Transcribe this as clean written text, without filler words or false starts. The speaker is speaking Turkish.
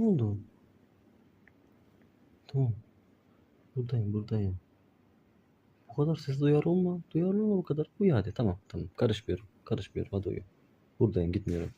Ne oldu? Tamam. Buradayım. Bu kadar ses duyar olma. Duyarlı olma bu kadar. Uyu hadi. Tamam. Karışmıyorum. Hadi uyu. Buradayım, gitmiyorum.